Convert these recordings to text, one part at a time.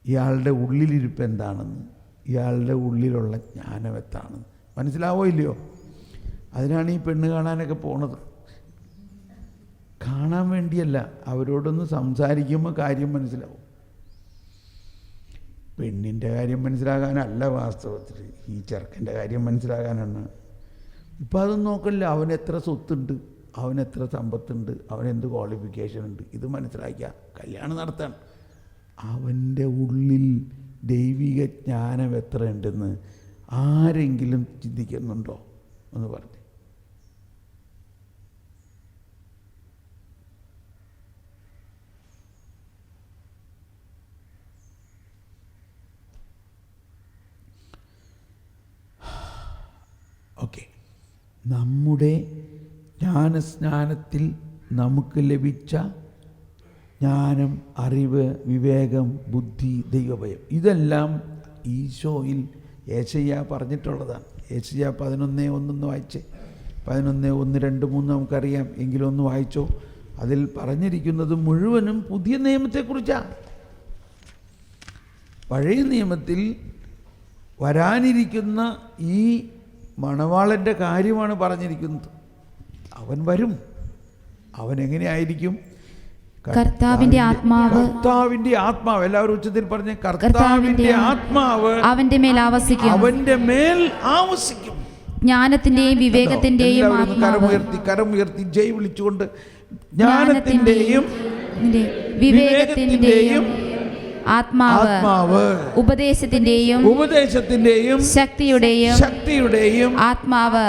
ഇയാളുടെ ഉള്ളിലിരിപ്പ് എന്താണെന്ന്, ഇയാളുടെ ഉള്ളിലുള്ള ജ്ഞാനം എന്താണെന്ന് മനസ്സിലാവോ ഇല്ലയോ? അതിനാണ് ഈ പെണ്ണ് കാണാനൊക്കെ പോണത്. കാണാൻ വേണ്ടിയല്ല, അവരോടൊന്ന് സംസാരിക്കുമ്പോൾ കാര്യം മനസ്സിലാവും. പെണ്ണിൻ്റെ കാര്യം മനസ്സിലാകാനല്ല വാസ്തവത്തിൽ, ഈ ചെറുക്കൻ്റെ കാര്യം മനസ്സിലാകാനാണ്. ഇപ്പം അതൊന്നും നോക്കില്ല. അവനെത്ര സ്വത്തുണ്ട്, അവനെത്ര സമ്പത്തുണ്ട്, അവനെന്ത് ക്വാളിഫിക്കേഷൻ ഉണ്ട്, ഇത് മനസ്സിലാക്കിയാൽ കല്യാണം നടത്താൻ. അവൻ്റെ ഉള്ളിൽ ദൈവിക ജ്ഞാനം എത്ര ഉണ്ടെന്ന് ആരെങ്കിലും ചിന്തിക്കുന്നുണ്ടോ എന്ന് പറഞ്ഞു. ഓക്കെ, നമ്മുടെ ജ്ഞാനസ്നാനത്തിൽ നമുക്ക് ലഭിച്ച ജ്ഞാനം, അറിവ്, വിവേകം, ബുദ്ധി, ദൈവഭയം, ഇതെല്ലാം ഈശോയിൽ യേശയ്യ പറഞ്ഞിട്ടുള്ളതാണ്. യേശയ്യ 11:1 വായിച്ചേ. 11:1, 2, 3 നമുക്കറിയാം, എങ്കിലും ഒന്ന് വായിച്ചോ. അതിൽ പറഞ്ഞിരിക്കുന്നത് മുഴുവനും പുതിയ നിയമത്തെക്കുറിച്ചാണ്. പഴയ നിയമത്തിൽ വരാനിരിക്കുന്ന ഈ മണവാളൻ്റെ കാര്യമാണ് പറഞ്ഞിരിക്കുന്നത്. അവൻ വരും. അവൻ എങ്ങനെയായിരിക്കും? കർത്താവിന്റെ ആത്മാവ്, കർത്താവിന്റെ ആത്മാവ്, എല്ലാവരും ഉച്ചത്തിൽ പറഞ്ഞ കർത്താവിന്റെ ആത്മാവ് അവന്റെ മേൽ ആവസിക്കും, അവന്റെ മേൽ ആവസിക്കും. ജ്ഞാനത്തിന്റെയും വിവേകത്തിന്റെയും കരമുയർത്തി ജയ് വിളിച്ചുകൊണ്ട് ജ്ഞാനത്തിന്റെയും വിവേകത്തിന്റെയും ആത്മാവ്, ഉപദേശത്തിന്റെയും ശക്തിയുടെയും ആത്മാവ്,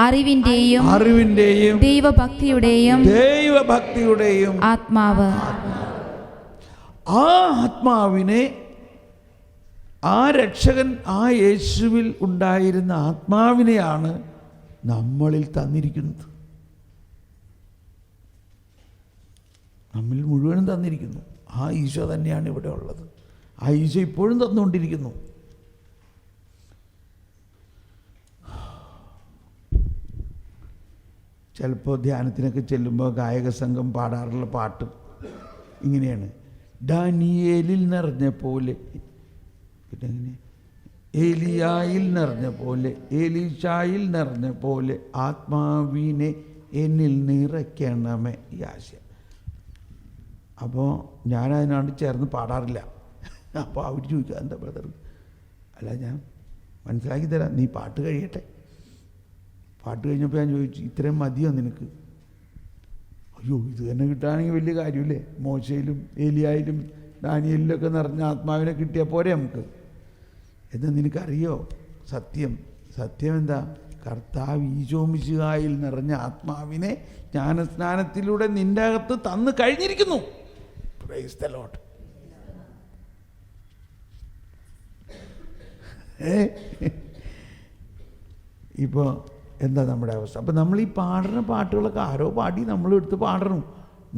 അറിവിന്റെയും ദൈവഭക്തിയുടെയും ആത്മാവ്. ആ ആത്മാവിനെ, ആ രക്ഷകൻ, ആ യേശുവിൽ ഉണ്ടായിരുന്ന ആത്മാവിനെയാണ് നമ്മളിൽ തന്നിരിക്കുന്നത്. നമ്മിൽ മുഴുവനും തന്നിരിക്കുന്നു. ആ ഈശോ തന്നെയാണ് ഇവിടെ ഉള്ളത്. ആ ഈശോ ഇപ്പോഴും തന്നുകൊണ്ടിരിക്കുന്നു. ചിലപ്പോൾ ധ്യാനത്തിനൊക്കെ ചെല്ലുമ്പോൾ ഗായക സംഘം പാടാറുള്ള പാട്ട് ഇങ്ങനെയാണ്: ഡാനിയേലിൽ നിറഞ്ഞ പോലെ, പിന്നെ എങ്ങനെ, ഏലിയായിൽ നിറഞ്ഞ പോലെ, ഏലീശായിൽ നിറഞ്ഞ പോലെ ആത്മാവിനെ എന്നിൽ നിറയ്ക്കണമേ. ഈ ആശയം. അപ്പോൾ ഞാനതിനോട് ചേർന്ന് പാടാറില്ല. അപ്പോൾ അവർ ചോദിക്കുക, എന്താ ബ്രദർ? അല്ല, ഞാൻ മനസ്സിലാക്കി തരാം, നീ പാട്ട് കഴിയട്ടെ. പാട്ട് കഴിഞ്ഞപ്പോൾ ഞാൻ ചോദിച്ചു, ഇത്രയും മതിയോ നിനക്ക്? അയ്യോ, ഇത് തന്നെ കിട്ടുകയാണെങ്കിൽ വലിയ കാര്യമില്ലേ? മോശയിലും ഏലിയായിലും ദാനിയേലിലൊക്കെ നിറഞ്ഞ ആത്മാവിനെ കിട്ടിയാൽ പോരെ നമുക്ക്? എന്ന് നിനക്കറിയോ സത്യം എന്താ? കർത്താവ് ഈശോ മിശിഹായിൽ നിറഞ്ഞ ആത്മാവിനെ ജ്ഞാനസ്നാനത്തിലൂടെ നിൻ്റെ അകത്ത് തന്നു കഴിഞ്ഞിരിക്കുന്നു. Price the Lord. ഇപ്പോൾ എന്താ നമ്മുടെ അവസ്ഥ? അപ്പം നമ്മൾ ഈ പാടുന്ന പാട്ടുകളൊക്കെ ആരോ പാടി നമ്മളെടുത്ത് പാടണം.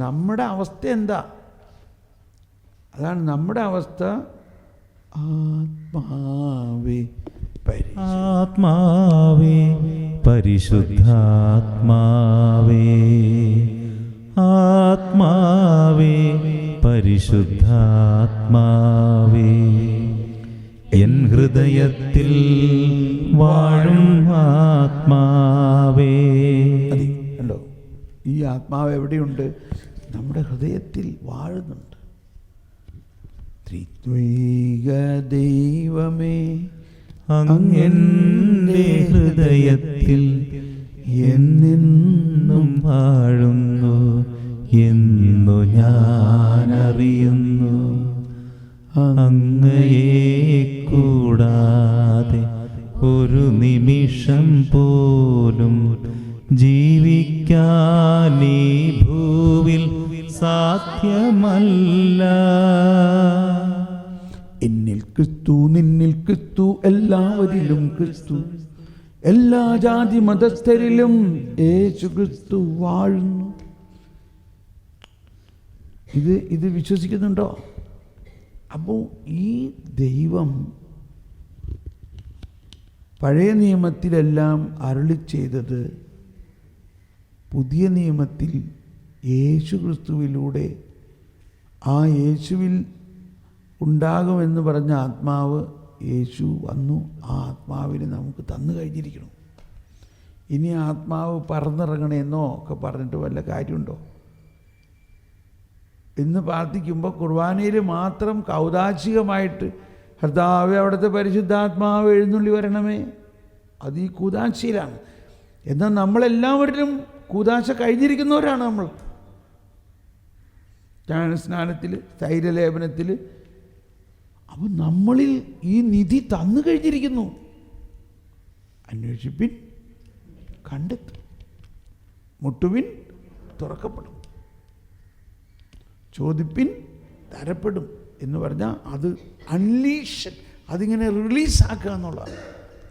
നമ്മുടെ അവസ്ഥ എന്താ? അതാണ് നമ്മുടെ അവസ്ഥ. ആത്മാവേ ആത്മാവേ പരിശുദ്ധാത്മാവേ, ആത്മാവേ പരിശുദ്ധാത്മാവേ, എൻ ഹൃദയത്തിൽ വാഴും ആത്മാവേ. കണ്ടോ, ഈ ആത്മാവ് എവിടെയുണ്ട്? നമ്മുടെ ഹൃദയത്തിൽ വാഴുന്നുണ്ട്. ത്രിത്വൈക ദൈവമേ, അങ്ങെന്റെ ഹൃദയത്തിൽ എന്നെന്നും വാഴുന്നു എന്നു ഞാനറിയുന്നു. അങ്ങയെ കൂടാതെ ഒരു നിമിഷം പോലും ജീവിക്കാൻ ഈ ഭൂവിൽ സാധ്യമല്ല. എന്നിൽ ക്രിസ്തു, നിന്നിൽ ക്രിസ്തു, എല്ലാവരിലും ക്രിസ്തു, എല്ലാ ജാതി മതസ്ഥരിലും യേശു ക്രിസ്തു വാഴുന്നു. ഇത് വിശ്വസിക്കുന്നുണ്ടോ? അപ്പോൾ ഈ ദൈവം പഴയ നിയമത്തിലെല്ലാം അരുളി ചെയ്തത് പുതിയ നിയമത്തിൽ യേശു ക്രിസ്തുവിലൂടെ, ആ യേശുവിൽ ഉണ്ടാകുമെന്ന് പറഞ്ഞ ആത്മാവ് യേശു വന്നു. ആ ആത്മാവിനെ നമുക്ക് തന്നു കഴിഞ്ഞിരിക്കണം. ഇനി ആത്മാവ് പറന്നിറങ്ങണമെന്നോ ഒക്കെ പറഞ്ഞിട്ട് വല്ല കാര്യമുണ്ടോ? ഇന്ന് പ്രാർത്ഥിക്കുമ്പോൾ കുർബാനയിൽ മാത്രം കൗദാശികമായിട്ട് കർത്താവേ അവിടുത്തെ പരിശുദ്ധാത്മാവ് എഴുന്നള്ളി വരണമേ, അത് ഈ കൂദാശയിലാണ്. എന്നാൽ നമ്മളെല്ലാവരിലും കൂദാശ കഴിഞ്ഞിരിക്കുന്നവരാണ്. നമ്മൾ ജ്ഞാനസ്നാനത്തിൽ, തൈലലേപനത്തിൽ, അപ്പം നമ്മളിൽ ഈ നിധി തന്നു കഴിഞ്ഞിരിക്കുന്നു. അന്വേഷിപ്പിൻ, കണ്ടെത്തും, മുട്ടുവിൻ, തുറക്കപ്പെടും, ചോദിപ്പിൻ, തരപ്പെടും എന്ന് പറഞ്ഞാൽ അത് അൺലീഷൻ, അതിങ്ങനെ റിലീസാക്കുക എന്നുള്ളതാണ്.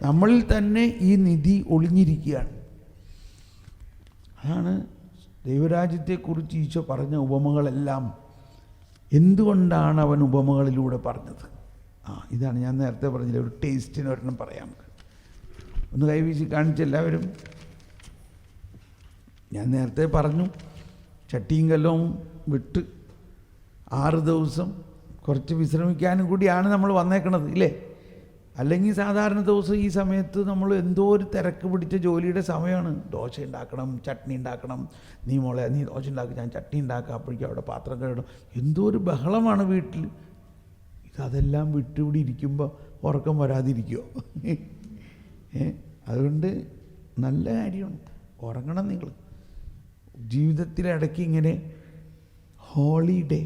നമ്മളിൽ തന്നെ ഈ നിധി ഒളിഞ്ഞിരിക്കുകയാണ്. അതാണ് ദൈവരാജ്യത്തെക്കുറിച്ച് ഈശോ പറഞ്ഞ ഉപമകളെല്ലാം. എന്തുകൊണ്ടാണ് അവൻ ഉപമകളിലൂടെ പറഞ്ഞത്? ഇതാണ് ഞാൻ നേരത്തെ പറഞ്ഞില്ല, ഒരു ടേസ്റ്റിന് ഒരെണ്ണം പറയാം. ഒന്ന് കൈവീശി കാണിച്ച് എല്ലാവരും. ഞാൻ നേരത്തെ പറഞ്ഞു, ചട്ടിയും കല്ലവും വിട്ട് 6 ദിവസം കുറച്ച് വിശ്രമിക്കാനും കൂടിയാണ് നമ്മൾ വന്നേക്കണത്, ഇല്ലേ? അല്ലെങ്കിൽ സാധാരണ ദിവസം ഈ സമയത്ത് നമ്മൾ എന്തോ ഒരു തിരക്ക് പിടിച്ച ജോലിയുടെ സമയമാണ്. ദോശ ഉണ്ടാക്കണം, ചട്നി ഉണ്ടാക്കണം, നീ മോളെ നീ ദോശ ഉണ്ടാക്കി, ഞാൻ ചട്നി ഉണ്ടാക്കാം, അപ്പോഴേക്കും അവിടെ പാത്രം കഴുകണം, എന്തോ ഒരു ബഹളമാണ് വീട്ടിൽ. ഇതെല്ലാം വിട്ടുകൂടി ഇരിക്കുമ്പോൾ ഉറക്കം വരാതിരിക്കുമോ? അതുകൊണ്ട് നല്ല കാര്യമാണ്, ഉറങ്ങണം നിങ്ങൾ. ജീവിതത്തിലിടയ്ക്ക് ഇങ്ങനെ ഹോളിഡേ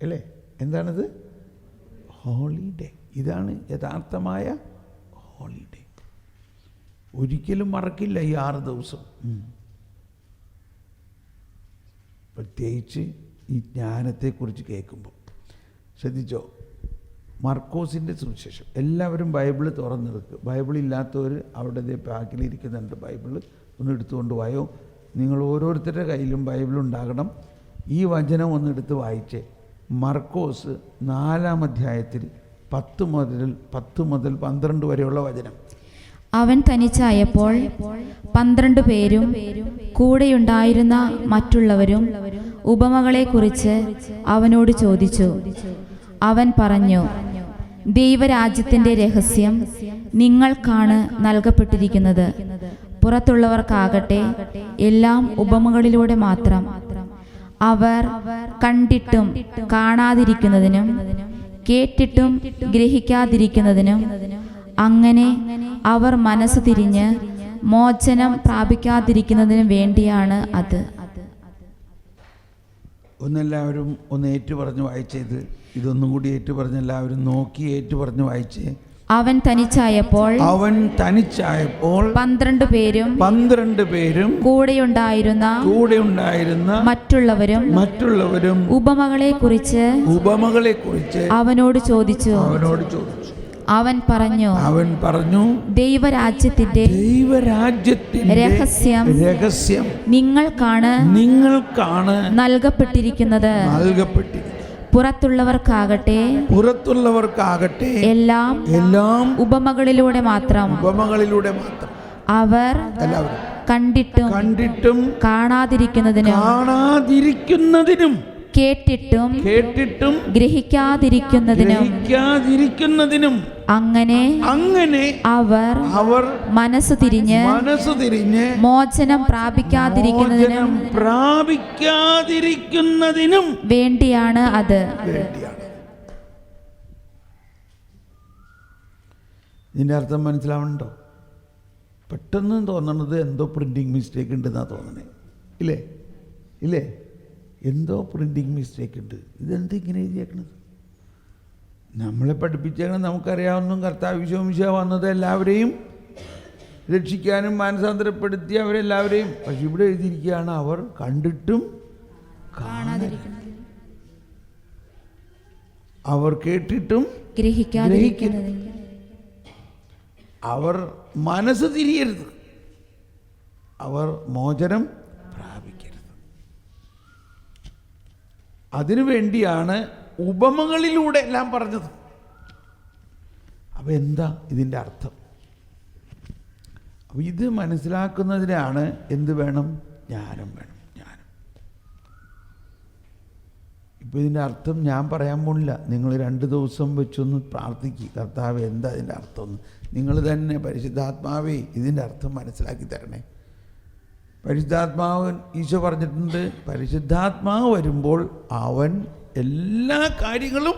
അല്ലേ? എന്താണിത്? ഹോളിഡേ. ഇതാണ് യഥാർത്ഥമായ ഹോളിഡേ. ഒരിക്കലും മറക്കില്ല ഈ 6 ദിവസം. പ്രത്യേകിച്ച് ഈ ജ്ഞാനത്തെക്കുറിച്ച് കേൾക്കുമ്പോൾ ശ്രദ്ധിച്ചോ. മർക്കോസിൻ്റെ സുവിശേഷം, എല്ലാവരും ബൈബിള് തുറന്നെടുക്കുക. ബൈബിളില്ലാത്തവർ അവിടെ ബാക്കിലിരിക്കുന്നുണ്ട്, ബൈബിള് ഒന്ന് എടുത്തുകൊണ്ട് വായോ. നിങ്ങൾ ഓരോരുത്തരുടെ കയ്യിലും ബൈബിളുണ്ടാകണം. ഈ വചനം ഒന്നെടുത്ത് വായിച്ചേ. മർക്കോസ് 4-ാം അധ്യായത്തിൽ 10 മുതൽ 12 വരെയുള്ള വചനം. അവൻ തനിച്ചായപ്പോൾ 12 പേരും കൂടെയുണ്ടായിരുന്ന മറ്റുള്ളവരും ഉപമകളെക്കുറിച്ച് അവനോട് ചോദിച്ചു. അവൻ പറഞ്ഞു, ദൈവരാജ്യത്തിൻ്റെ രഹസ്യം നിങ്ങൾക്കാണ് നൽകപ്പെട്ടിരിക്കുന്നത്. പുറത്തുള്ളവർക്കാകട്ടെ എല്ലാം ഉപമകളിലൂടെ മാത്രം. അവർ കണ്ടിട്ടും കാണാതിരിക്കുന്നതിനും കേട്ടിട്ടും ഗ്രഹിക്കാതിരിക്കുന്നതിനും, അങ്ങനെ അവർ മനസ്സ് തിരിഞ്ഞ് മോചനം പ്രാപിക്കാതിരിക്കുന്നതിനും വേണ്ടിയാണ് അത്. ഒന്നെല്ലാവരും ഒന്ന് ഏറ്റുപറഞ്ഞ് വായിച്ചത്. ഇതൊന്നും കൂടി ഏറ്റുപറഞ്ഞ് എല്ലാവരും നോക്കി ഏറ്റുപറഞ്ഞ് വായിച്ചേ. അവൻ തനിച്ചായപ്പോൾ 12 പേരും കൂടെയുണ്ടായിരുന്ന മറ്റുള്ളവരും ഉപമകളെക്കുറിച്ച് അവനോട് ചോദിച്ചു. അവൻ പറഞ്ഞു, ദൈവരാജ്യത്തിന്റെ രഹസ്യം നിങ്ങൾക്കാണ് നൽകപ്പെട്ടിരിക്കുന്നത്. പുറത്തുള്ളവർക്കാകട്ടെ എല്ലാം ഉപമകളിലൂടെ മാത്രം. അവർ കണ്ടിട്ടും കാണാതിരിക്കുന്നതിനും കേട്ടിട്ടും ഗ്രഹിക്കാതിരിക്കുന്നതിനും അങ്ങനെ അവർ മനസ്സു തിരിഞ്ഞ് മോചനം പ്രാപിക്കാതിരിക്കുന്നതിനും വേണ്ടിയാണ് അത്. ഇതിൻ്റെ അർത്ഥം മനസ്സിലാവുന്നുണ്ടോ? പെട്ടെന്ന് തോന്നണത് എന്തോ പ്രിൻറ്റിങ് മിസ്റ്റേക്ക് ഉണ്ടെന്നാണ് തോന്നണേ, ഇല്ലേ? എന്തോ പ്രിൻറ്റിങ് മിസ്റ്റേക്ക് ഉണ്ട്. ഇതെന്ത് ഇങ്ങനെ എഴുതിയേക്കണത്? നമ്മളെ പഠിപ്പിച്ചേക്കണം, നമുക്കറിയാവുന്ന കർത്താവ് വിശ്വമിശ വന്നത് എല്ലാവരെയും രക്ഷിക്കാനും മാനസാന്തരപ്പെടുത്തി അവരെല്ലാവരെയും. പക്ഷെ ഇവിടെ എഴുതിയിരിക്കുകയാണ്, അവർ കണ്ടിട്ടും കാണാതിരിക്കുന്നത്, അവർ കേട്ടിട്ടും ഗ്രഹിക്കാതിരിക്കുന്നത്, അവർ മനസ്സ് തിരിയരുത്, അവർ മോചനം പ്രാപിക്കരുത്. അതിനുവേണ്ടിയാണ് ഉപമകളിലൂടെ എല്ലാം പറഞ്ഞത്. അപ്പം എന്താ ഇതിൻ്റെ അർത്ഥം? അപ്പം ഇത് മനസ്സിലാക്കുന്നതിനാണ് എന്ത് വേണം? ജ്ഞാനം വേണം. ഇപ്പോൾ ഇതിൻ്റെ അർത്ഥം ഞാൻ പറയാൻ പോണില്ല. നിങ്ങൾ 2 ദിവസം വെച്ചൊന്ന് പ്രാർത്ഥിക്കുക, കർത്താവ് എന്താ ഇതിൻ്റെ അർത്ഥം എന്ന്. നിങ്ങൾ തന്നെ പരിശുദ്ധാത്മാവേ ഇതിൻ്റെ അർത്ഥം മനസ്സിലാക്കി തരണേ. പരിശുദ്ധാത്മാവ് ഈശോ പറഞ്ഞിട്ടുണ്ട്, പരിശുദ്ധാത്മാവ് വരുമ്പോൾ അവൻ എല്ലാ കാര്യങ്ങളും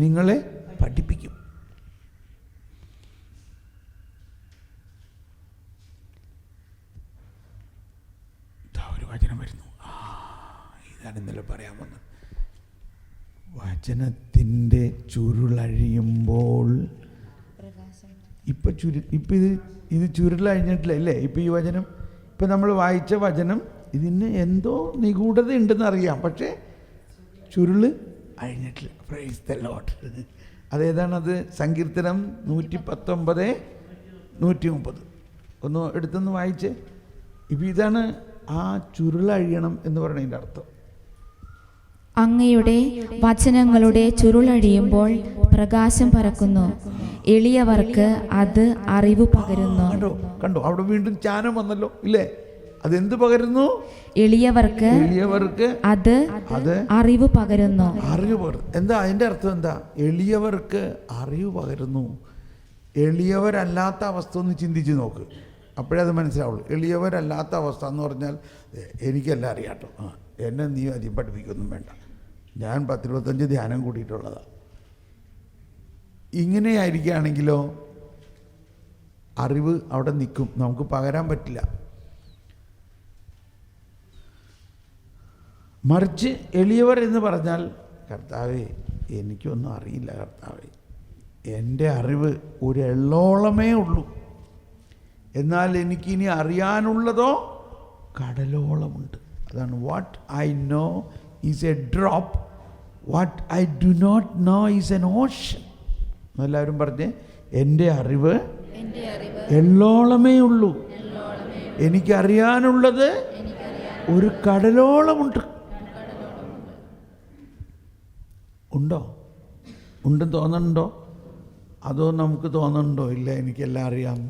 നിങ്ങളെ പഠിപ്പിക്കും. ഒരു വചനം വരുന്നു, ഇതാണ് ഇന്നലെ പറയാൻ വന്നത്. വചനത്തിൻ്റെ ചുരുളഴിയുമ്പോൾ ഇപ്പം ഇത് ചുരുളഴിഞ്ഞിട്ടില്ല അല്ലേ? ഇപ്പം ഈ വചനം, ഇപ്പം നമ്മൾ വായിച്ച വചനം, ഇതിന് എന്തോ നിഗൂഢത ഉണ്ടെന്ന് അറിയാം, പക്ഷേ ചുരുള് അഴിഞ്ഞിട്ടില്ല. Praise the lord. അതേതാണത്? സങ്കീർത്തനം 119, 130. ഒന്ന് എടുത്തൊന്ന് വായിച്ചേ. ഇപ്പം ഇതാണ് ആ ചുരുളഴിയണം എന്ന് പറയുന്നതിൻ്റെ അർത്ഥം. അങ്ങയുടെ വചനങ്ങളുടെ ചുരുളഴിയുമ്പോൾ പ്രകാശം പരക്കുന്നു, എളിയവർക്ക് അത് അറിവ് പകരുന്നു. കണ്ടോ അവിടെ വീണ്ടും ജ്ഞാനം വന്നല്ലോ ഇല്ലേ? അതെന്ത് പകരുന്നു? എളിയവർക്ക് അത് അറിവ് പകരുന്നു. അറിവ് പകരുന്നു. എന്താ അതിൻ്റെ അർത്ഥം? എന്താ? എളിയവർക്ക് അറിവ് പകരുന്നു. എളിയവരല്ലാത്ത അവസ്ഥ ഒന്ന് ചിന്തിച്ച് നോക്ക്, അപ്പോഴേ അത് മനസ്സിലാവുള്ളൂ. എളിയവരല്ലാത്ത അവസ്ഥ എന്ന് പറഞ്ഞാൽ എനിക്കെല്ലാം അറിയാട്ടോ, എന്നെ നീ അധികം പഠിപ്പിക്കൊന്നും വേണ്ട, ഞാൻ 10-25 ധ്യാനം കൂടിയിട്ടുള്ളതാണ്. ഇങ്ങനെയായിരിക്കുകയാണെങ്കിലോ അറിവ് അവിടെ നിൽക്കും, നമുക്ക് പകരാൻ പറ്റില്ല. മറിച്ച് എളിയവർ എന്ന് പറഞ്ഞാൽ, കർത്താവേ എനിക്കൊന്നും അറിയില്ല കർത്താവേ, എൻ്റെ അറിവ് ഒരു എള്ളോളമേ ഉള്ളൂ, എന്നാൽ എനിക്കിനി അറിയാനുള്ളതോ കടലോളമുണ്ട്. അതാണ് what I know is a drop, what I do not know is an ocean. എല്ലാവരും പറഞ്ഞേ, എൻ്റെ അറിവ് എള്ളോളമേ ഉള്ളൂ, എനിക്കറിയാനുള്ളത് ഒരു കടലോളമുണ്ട്. ഉണ്ടോ? ഉണ്ടെന്ന് തോന്നുന്നുണ്ടോ? അതോ നമുക്ക് തോന്നുന്നുണ്ടോ ഇല്ല എനിക്കെല്ലാം അറിയാം?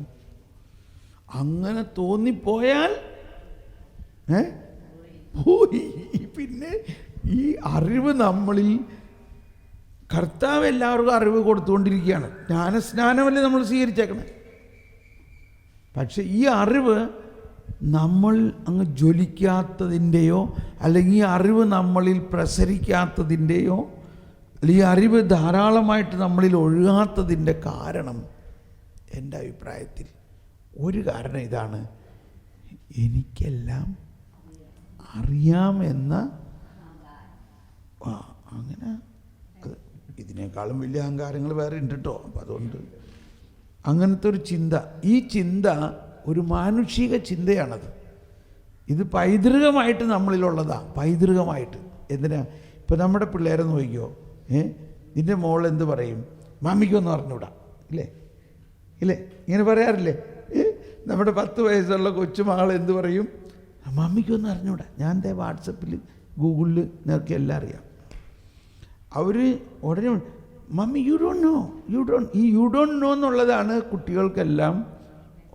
അങ്ങനെ തോന്നിപ്പോയാൽ പോയി. പിന്നെ ഈ അറിവ് നമ്മളിൽ, കർത്താവ് എല്ലാവർക്കും അറിവ് കൊടുത്തുകൊണ്ടിരിക്കുകയാണ്. ജ്ഞാനസ്നാനമല്ലേ നമ്മൾ സ്വീകരിച്ചേക്കണേ. പക്ഷെ ഈ അറിവ് നമ്മൾ അങ്ങ് ജ്വലിക്കാത്തതിൻ്റെയോ അല്ലെങ്കിൽ ഈ അറിവ് നമ്മളിൽ പ്രസരിക്കാത്തതിൻ്റെയോ അല്ലെങ്കിൽ ഈ അറിവ് ധാരാളമായിട്ട് നമ്മളിൽ ഒഴുകാത്തതിൻ്റെ കാരണം, എൻ്റെ അഭിപ്രായത്തിൽ ഒരു കാരണം ഇതാണ്, എനിക്കെല്ലാം അറിയാമെന്ന അങ്ങനെ ഇതിനേക്കാളും വലിയ അഹങ്കാരങ്ങൾ വേറെ ഉണ്ട് കേട്ടോ. അപ്പം അതുകൊണ്ട് അങ്ങനത്തെ ഒരു ചിന്ത, ഈ ചിന്ത ഒരു മാനുഷിക ചിന്തയാണത്. ഇത് പൈതൃകമായിട്ട് നമ്മളിലുള്ളതാണ്, പൈതൃകമായിട്ട്. എന്തിനാ? ഇപ്പം നമ്മുടെ പിള്ളേരെ നോക്കിക്കോ, നിൻ്റെ മോൾ എന്ത് പറയും? മമ്മിക്കൊന്ന് പറഞ്ഞുകൂടാ ഇല്ലേ? ഇല്ലേ? ഇങ്ങനെ പറയാറില്ലേ? നമ്മുടെ 10 വയസ്സുള്ള കൊച്ചുമകൾ എന്ത് പറയും? മമ്മിക്കൊന്നും അറിഞ്ഞൂടാ. ഞാൻ ദേ വാട്സപ്പിൽ ഗൂഗിളിൽ നിനക്ക് എല്ലാം അറിയാം. അവർ ഉടനെ മമ്മി യു ഡോണ്ട് നോ, ഈ യു ഡോണ്ട് നോ എന്നുള്ളതാണ് കുട്ടികൾക്കെല്ലാം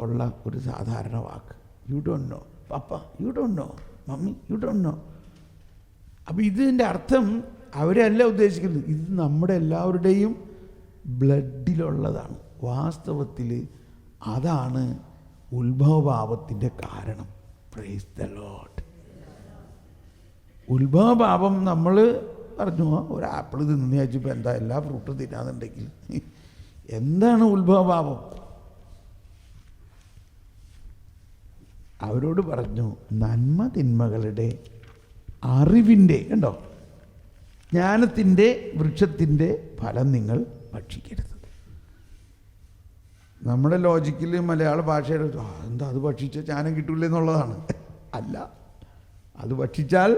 ഉള്ള ഒരു സാധാരണ വാക്ക്. You don't know papa, you don't know mummy, you don't know. അപ്പോൾ ഇതിൻ്റെ അർത്ഥം അവരല്ല ഉദ്ദേശിക്കുന്നത്, ഇത് നമ്മുടെ എല്ലാവരുടെയും ബ്ലഡിലുള്ളതാണ്. വാസ്തവത്തിൽ അതാണ് ഉത്ഭവഭാവത്തിൻ്റെ കാരണം. Price the Lord. ഉത്ഭവഭാവം നമ്മൾ പറഞ്ഞു, ഒരു ആപ്പിൾ തിന്നു ചോദിച്ചപ്പോൾ എന്താ എല്ലാ ഫ്രൂട്ടും തിന്നാന്നുണ്ടെങ്കിൽ എന്താണ് ഉത്ഭവഭാവം? അവരോട് പറഞ്ഞു, നന്മ തിന്മകളുടെ അറിവിൻ്റെ, കണ്ടോ, ജ്ഞാനത്തിൻ്റെ വൃക്ഷത്തിൻ്റെ ഫലം നിങ്ങൾ ഭക്ഷിക്കരുത്. നമ്മുടെ ലോജിക്കിൽ മലയാള ഭാഷയുടെ എന്താ അത് ഭക്ഷിച്ചാൽ ജ്ഞാനം കിട്ടൂല എന്നുള്ളതാണ്. അല്ല, അത് ഭക്ഷിച്ചാൽ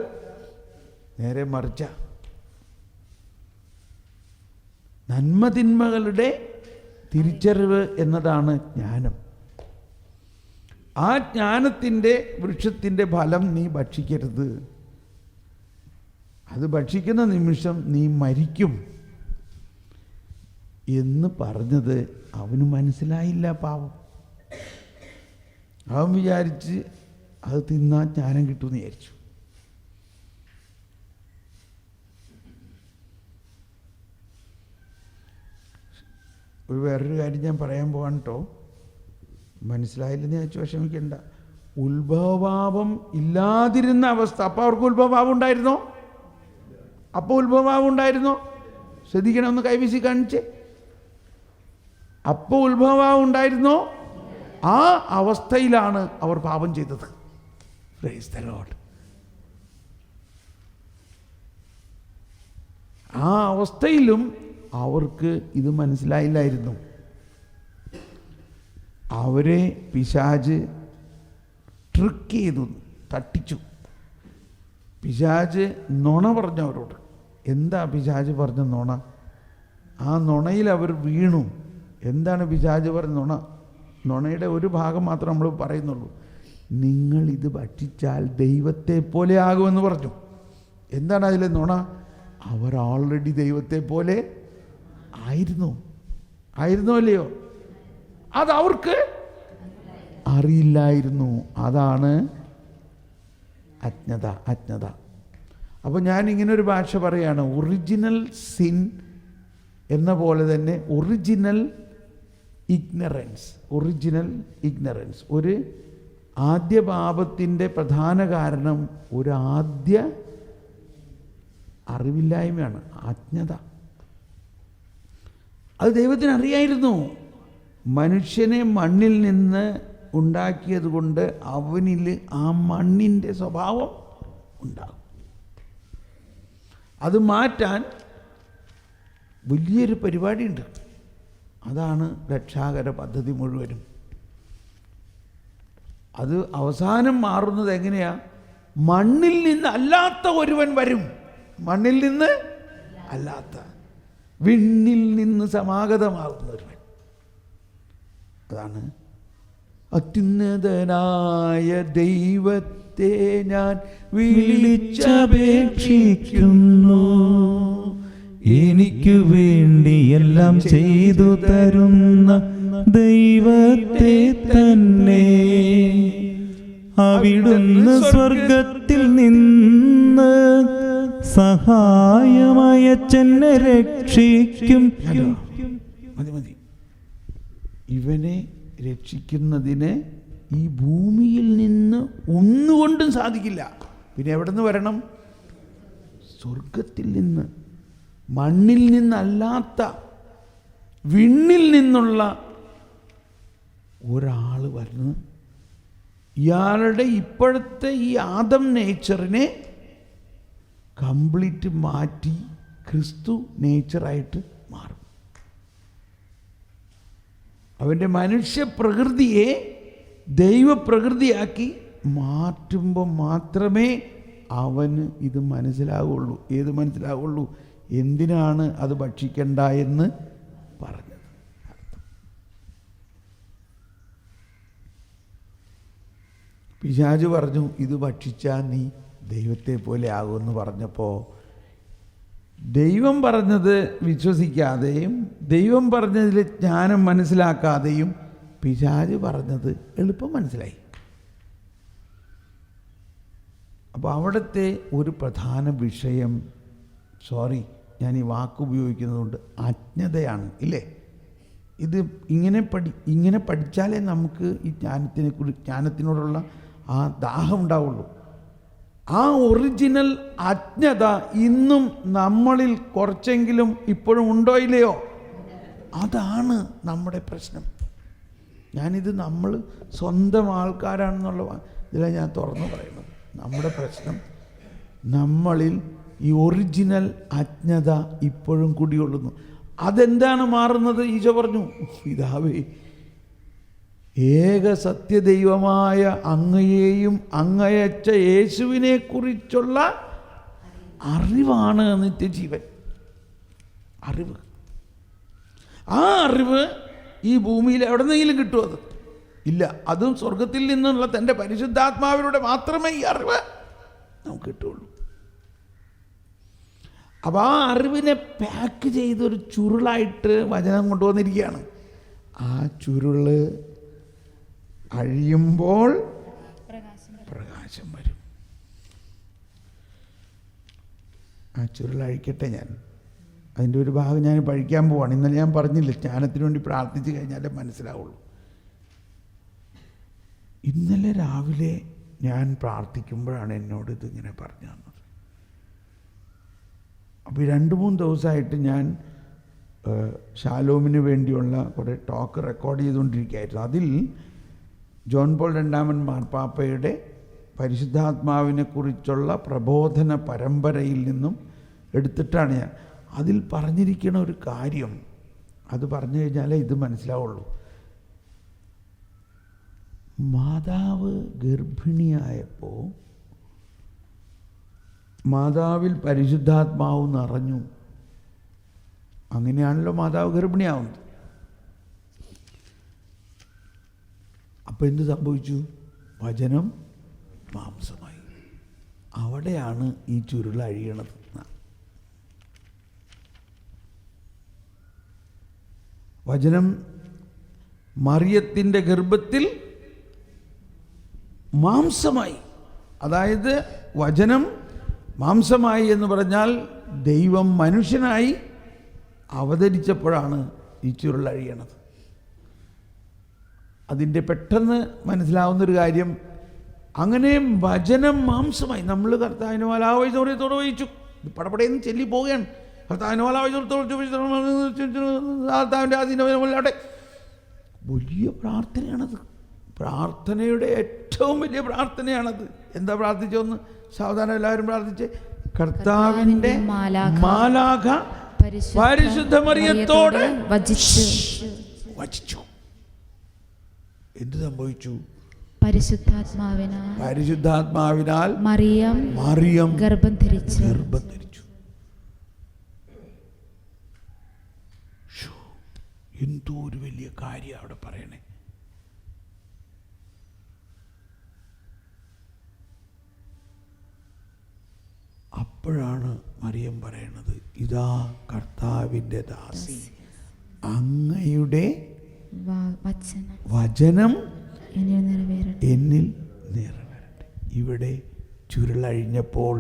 നേരെ മറിച്ച നന്മ തിന്മകളുടെ തിരിച്ചറിവ് എന്നതാണ് ജ്ഞാനം. ആ ജ്ഞാനത്തിൻ്റെ വൃക്ഷത്തിൻ്റെ ഫലം നീ ഭക്ഷിക്കരുത്. അത് ഭക്ഷിക്കുന്ന നിമിഷം നീ മരിക്കും എന്ന് പറഞ്ഞത് അവന് മനസ്സിലായില്ല. പാവം, അവൻ വിചാരിച്ച് അത് തിന്നാൽ ജ്ഞാനം കിട്ടുമെന്ന് വിചാരിച്ചു. വേറൊരു കാര്യം ഞാൻ പറയാൻ പോകാൻ കേട്ടോ, മനസ്സിലായില്ലെന്ന് ഞാൻ വിഷമിക്കണ്ട. ഉത്ഭവഭാവം ഇല്ലാതിരുന്ന അവസ്ഥ, അപ്പോൾ അവർക്ക് ഉത്ഭവഭാവം ഉണ്ടായിരുന്നോ? അപ്പോൾ ഉത്ഭവഭാവം ഉണ്ടായിരുന്നോ? ശ്രദ്ധിക്കണം, ഒന്ന് കൈവീശി കാണിച്ച്. അപ്പോൾ ഉത്ഭവഭാവം ഉണ്ടായിരുന്നോ? ആ അവസ്ഥയിലാണ് അവർ പാപം ചെയ്തത്. Price the Lord. ആ അവസ്ഥയിലും അവർക്ക് ഇത് മനസ്സിലായില്ലായിരുന്നു. അവരെ പിശാച് ട്രിക്ക് ചെയ്തു, തട്ടിച്ചു. പിശാച് നുണ പറഞ്ഞു അവരോട്. എന്താ പിശാച് പറഞ്ഞ നുണ? ആ നുണയിൽ അവർ വീണു. എന്താണ് പിശാച് പറഞ്ഞ നുണ? നുണയുടെ ഒരു ഭാഗം മാത്രം നമ്മൾ പറയുന്നുള്ളൂ. നിങ്ങൾ ഇത് ഭക്ഷിച്ചാൽ ദൈവത്തെ പോലെ ആകുമെന്ന് പറഞ്ഞു. എന്താണ് അതിലെ നുണ? അവർ ഓൾറെഡി ദൈവത്തെ പോലെ ആയിരുന്നു. അല്ലയോ? അതവർക്ക് അറിയില്ലായിരുന്നു. അതാണ് അജ്ഞത. അപ്പോൾ ഞാൻ ഇങ്ങനെ ഒരു ഭാഷ പറയാണ്, ഒറിജിനൽ സിൻ എന്ന പോലെ തന്നെ ഒറിജിനൽ ഇഗ്നറൻസ്. ഒരു ആദ്യ പാപത്തിൻ്റെ പ്രധാന കാരണം ഒരു ആദ്യ അറിവില്ലായ്മയാണ്, അജ്ഞത. അത് ദൈവത്തിന് അറിയായിരുന്നു. മനുഷ്യനെ മണ്ണിൽ നിന്ന് ഉണ്ടാക്കിയത് കൊണ്ട് അവനിൽ ആ മണ്ണിൻ്റെ സ്വഭാവം ഉണ്ടാകും. അത് മാറ്റാൻ വലിയൊരു പരിപാടിയുണ്ട്. അതാണ് രക്ഷാകര പദ്ധതി മുഴുവനും. അത് അവസാനം മാറുന്നത് എങ്ങനെയാ? മണ്ണിൽ നിന്ന് അല്ലാത്ത ഒരുവൻ വരും. മണ്ണിൽ നിന്ന് അല്ലാത്ത, വിണ്ണിൽ നിന്ന് സമാഗതമാകുന്ന ഒരുവൻ. അതാണ് അത്യുന്നതനായ ദൈവത്തെ ഞാൻ വിളിച്ചപേക്ഷിക്കുന്നു, എനിക്കു വേണ്ടി എല്ലാം ചെയ്തു തരുന്ന ദൈവത്തെ തന്നെ. അവിടുന്ന് സ്വർഗത്തിൽ നിന്ന് സഹായമയച്ചെന്നെ രക്ഷിക്കും. മതി. ഇവനെ രക്ഷിക്കുന്നതിന് ഈ ഭൂമിയിൽ നിന്ന് ഒന്നുകൊണ്ടും സാധിക്കില്ല. പിന്നെ എവിടെ നിന്ന് വരണം? സ്വർഗത്തിൽ നിന്ന്, മണ്ണിൽ നിന്നല്ലാത്ത വിണ്ണിൽ നിന്നുള്ള ഒരാൾ വരുന്നു. ഇയാളുടെ ഇപ്പോഴത്തെ ഈ ആദം നേച്ചറിനെ കംപ്ലീറ്റ് മാറ്റി ക്രിസ്തു നേച്ചറായിട്ട് മാറും. അവൻ്റെ മനുഷ്യ പ്രകൃതിയെ ദൈവപ്രകൃതിയാക്കി മാറ്റുമ്പോൾ മാത്രമേ അവന് ഇത് മനസ്സിലാവുള്ളൂ. ഏത് മനസ്സിലാവുള്ളൂ? എന്തിനാണ് അത് ഭക്ഷിക്കണ്ട എന്ന് പറഞ്ഞത്. പിശാച് പറഞ്ഞു, ഇത് ഭക്ഷിച്ചാൽ നീ ദൈവത്തെ പോലെ ആകുമെന്ന് പറഞ്ഞപ്പോൾ ദൈവം പറഞ്ഞത് വിശ്വസിക്കാതെയും ദൈവം പറഞ്ഞതിൽ ജ്ഞാനം മനസ്സിലാക്കാതെയും പിശാച് പറഞ്ഞത് എളുപ്പം മനസ്സിലായി. അപ്പോൾ അവിടുത്തെ ഒരു പ്രധാന വിഷയം, ഞാൻ ഈ വാക്ക് ഉപയോഗിക്കുന്നതുകൊണ്ട്, അജ്ഞതയാണ്. ഇല്ലേ? ഇത് ഇങ്ങനെ പഠിച്ചാലേ നമുക്ക് ഈ ജ്ഞാനത്തിനോടുള്ള ആ ദാഹം ഉണ്ടാവുള്ളൂ. ആ ഒറിജിനൽ അജ്ഞത ഇന്നും നമ്മളിൽ കുറച്ചെങ്കിലും ഇപ്പോഴും ഉണ്ടോ ഇല്ലയോ? അതാണ് നമ്മുടെ പ്രശ്നം. ഞാനിത് നമ്മൾ സ്വന്തം ആൾക്കാരാണെന്നുള്ള ഇതിലാണ് ഞാൻ തുറന്നു പറയുന്നത്. നമ്മുടെ പ്രശ്നം നമ്മളിൽ ഈ ഒറിജിനൽ അജ്ഞത ഇപ്പോഴും കുടികൊള്ളുന്നു. അതെന്താണ് മാറുന്നത്? ഈശോ പറഞ്ഞു, പിതാവേ, ഏക സത്യദൈവമായ അങ്ങയെയും അങ്ങയച്ച യേശുവിനെ കുറിച്ചുള്ള അറിവാണ് നിത്യജീവൻ. അറിവ്. ആ അറിവ് ഈ ഭൂമിയിൽ എവിടെന്നെങ്കിലും കിട്ടുമോ? അത് ഇല്ല. അതും സ്വർഗത്തിൽ നിന്നുള്ള തൻ്റെ പരിശുദ്ധാത്മാവിലൂടെ മാത്രമേ ഈ അറിവ് നമുക്ക് കിട്ടുള്ളൂ. അപ്പോൾ ആ അറിവിനെ പാക്ക് ചെയ്തൊരു ചുരുളായിട്ട് വചനം കൊണ്ടുവന്നിരിക്കുകയാണ്. ആ ചുരുള് അഴിയുമ്പോൾ പ്രകാശം വരും. ആ ചുരുൾ അഴിക്കട്ടെ ഞാൻ. അതിൻ്റെ ഒരു ഭാഗം ഞാൻ പഠിക്കാൻ പോവാണ്. ഇന്നലെ ഞാൻ പറഞ്ഞില്ല, ജ്ഞാനത്തിന് വേണ്ടി പ്രാർത്ഥിച്ച് കഴിഞ്ഞാലേ മനസ്സിലാവുള്ളൂ. ഇന്നലെ രാവിലെ ഞാൻ പ്രാർത്ഥിക്കുമ്പോഴാണ് എന്നോട് ഇതിങ്ങനെ പറഞ്ഞു തന്നത്. അപ്പോൾ 2-3 ദിവസമായിട്ട് ഞാൻ ഷാലോമിന് വേണ്ടിയുള്ള കുറേ ടോക്ക് റെക്കോർഡ് ചെയ്തുകൊണ്ടിരിക്കുകയായിരുന്നു. അതിൽ ജോൺ പോൾ II മാർപ്പാപ്പയുടെ പരിശുദ്ധാത്മാവിനെ കുറിച്ചുള്ള പ്രബോധന പരമ്പരയിൽ നിന്നും എടുത്തിട്ടാണ് ഞാൻ അതിൽ പറഞ്ഞിരിക്കുന്ന ഒരു കാര്യം. അത് പറഞ്ഞു കഴിഞ്ഞാലേ ഇത് മനസ്സിലാവുള്ളൂ. മാതാവ് ഗർഭിണിയായപ്പോൾ മാതാവിൽ പരിശുദ്ധാത്മാവ് നിറഞ്ഞു. അങ്ങനെയാണല്ലോ മാതാവ് ഗർഭിണിയാവുന്നത്. അപ്പം എന്ത് സംഭവിച്ചു? വചനം മാംസമായി. അവിടെയാണ് ഈ ചുരുൾ അഴിയണത്. വചനം മറിയത്തിൻ്റെ ഗർഭത്തിൽ മാംസമായി. അതായത് വചനം മാംസമായി എന്ന് പറഞ്ഞാൽ ദൈവം മനുഷ്യനായി അവതരിച്ചപ്പോഴാണ് ഈ ചുരുൾ അഴിയണത്. അതിൻ്റെ പെട്ടെന്ന് മനസ്സിലാവുന്നൊരു കാര്യം, അങ്ങനെ വചനം മാംസമായി. നമ്മൾ കർത്താവിന് വലാവൈതോടെ വഹിച്ചു, പടപടയെന്ന് ചെല്ലി പോവുകയാണ്. കർത്താവിന് വലാവൈതോർത്താവിൻ്റെ ആധീനമല്ലാട്ടെ. വലിയ പ്രാർത്ഥനയാണത്. പ്രാർത്ഥനയുടെ ഏറ്റവും വലിയ പ്രാർത്ഥനയാണത്. എന്താ പ്രാർത്ഥിച്ചോന്ന് സാവധാനം എല്ലാവരും പ്രാർത്ഥിച്ച്. കർത്താവിൻ്റെ മാലാഖ പരിശുദ്ധ മറിയത്തോട് വചിച്ചു. എന്ത് സംഭവിച്ചു? പരിശുദ്ധാത്മാവിനാൽ മറിയം ഗർഭം ധരിച്ചു. എന്തോ ഒരു വലിയ കാര്യം അവിടെ പറയണേ. അപ്പോഴാണ് മറിയം പറയണത്, ഇതാ കർത്താവിൻ്റെ ദാസി, അങ്ങയുടെ വചനം എന്നിൽ നിറവേറട്ടെ. ഇവിടെ ചുരുളഴിഞ്ഞപ്പോൾ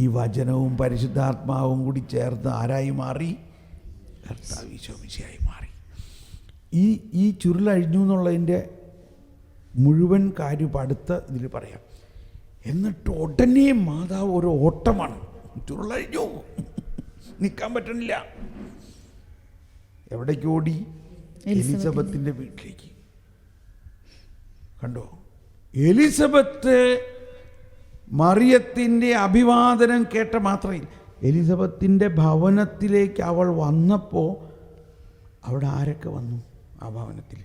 ഈ വചനവും പരിശുദ്ധാത്മാവും കൂടി ചേർന്ന് ആരായി മാറി? കർത്താവ് ഈശോമിശിഹായി മാറി. ഈ ചുരുളഴിഞ്ഞു എന്നുള്ളതിൻ്റെ മുഴുവൻ കാര്യം അടുത്ത ഇതിൽ പറയാം. എന്നിട്ട് ഉടനെ മാതാവ് ഒരു ഓട്ടമാണ്. ചുരുളഴിഞ്ഞു, നിൽക്കാൻ പറ്റണില്ല. എവിടേക്ക് ഓടി? എലിസബത്തിൻ്റെ വീട്ടിലേക്ക്. കണ്ടോ, എലിസബത്ത് മറിയത്തിൻ്റെ അഭിവാദനം കേട്ട മാത്രയിൽ എലിസബത്തിൻ്റെ ഭവനത്തിലേക്ക് അവൾ വന്നപ്പോൾ അവിടെ ആരൊക്കെ വന്നു? ആ ഭവനത്തിൽ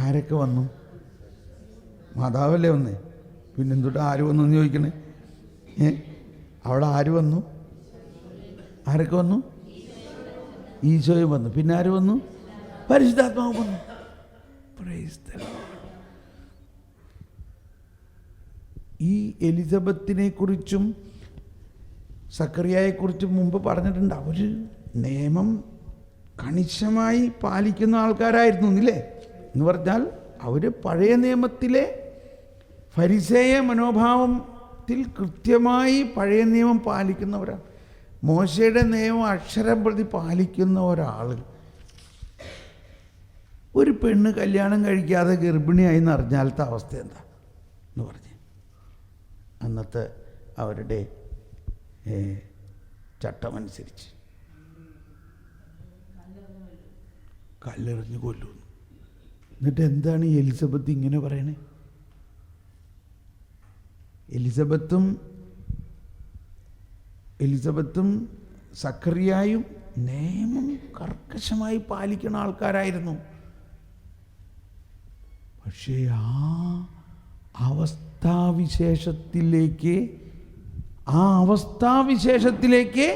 ആരൊക്കെ വന്നു? മാതാവല്ലേ വന്നേ? പിന്നെന്തുട്ട് ആര് വന്നു എന്ന് ചോദിക്കണേ? അവിടെ ആര് വന്നു? ആരൊക്കെ വന്നു? ഈശോയും വന്നു. പിന്നെ ആര് വന്നു? പരിശുദ്ധാത്മാവ് വന്നു. Price the Lord. ഈ എലിസബത്തിനെ കുറിച്ചും സക്കറിയായെക്കുറിച്ചും മുമ്പ് പറഞ്ഞിട്ടുണ്ട്. അവർ നിയമം കണിശമായി പാലിക്കുന്ന ആൾക്കാരായിരുന്നു എന്നില്ലേ? എന്ന് പറഞ്ഞാൽ അവർ പഴയ നിയമത്തിലെ ഫരിസേയ മനോഭാവത്തിൽ കൃത്യമായി പഴയ നിയമം പാലിക്കുന്നവരാണ്. മോശയുടെ നിയമം അക്ഷരം പ്രതി പാലിക്കുന്ന ഒരാൾ ഒരു പെണ്ണ് കല്യാണം കഴിക്കാതെ ഗർഭിണിയായി എന്നറിഞ്ഞാലത്തെ അവസ്ഥ എന്താ എന്ന് പറഞ്ഞ് അന്നത്തെ അവരുടെ ചട്ടമനുസരിച്ച് കല്ലെറിഞ്ഞ് കൊല്ലുന്നു. എന്നിട്ട് എന്താണ് ഈ എലിസബത്ത് ഇങ്ങനെ പറയണേ? എലിസബത്തും സക്കറിയായും നിയമം കർക്കശമായി പാലിക്കുന്ന ആൾക്കാരായിരുന്നു. പക്ഷേ ആ അവസ്ഥാവിശേഷത്തിലേക്ക്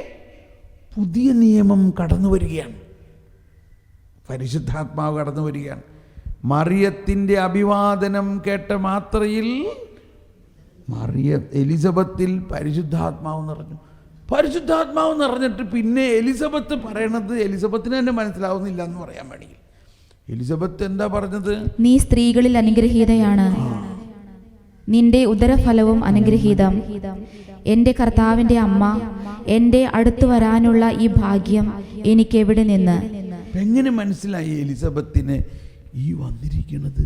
പുതിയ നിയമം കടന്നു വരികയാണ്. പരിശുദ്ധാത്മാവ് കടന്നു വരികയാണ്. മറിയത്തിൻ്റെ അഭിവാദനം കേട്ട മാത്രയിൽ എലിസബത്തിൽ പരിശുദ്ധാത്മാവ് നിറഞ്ഞു. പരിശുദ്ധാത്മാവ് നിറഞ്ഞിട്ട് പിന്നെ എലിസബത്ത് പറയണത് എലിസബത്തിന് തന്നെ മനസ്സിലാവുന്നില്ല എന്ന് പറയാൻ വേണമെങ്കിൽ എലിസബത്ത് എന്താ പറഞ്ഞത്? നീ സ്ത്രീകളിൽ അനുഗ്രഹീതയാണ്, നിന്റെ ഉദരഫലവും അനുഗ്രഹീതം. എൻ്റെ കർത്താവിൻ്റെ അമ്മ, എൻ്റെ അടുത്തു വരാനുള്ള ഈ ഭാഗ്യം എനിക്കെവിടെ നിന്ന്? എങ്ങനെ മനസ്സിലായി എലിസബത്തിന് ഈ വന്നിരിക്കുന്നത്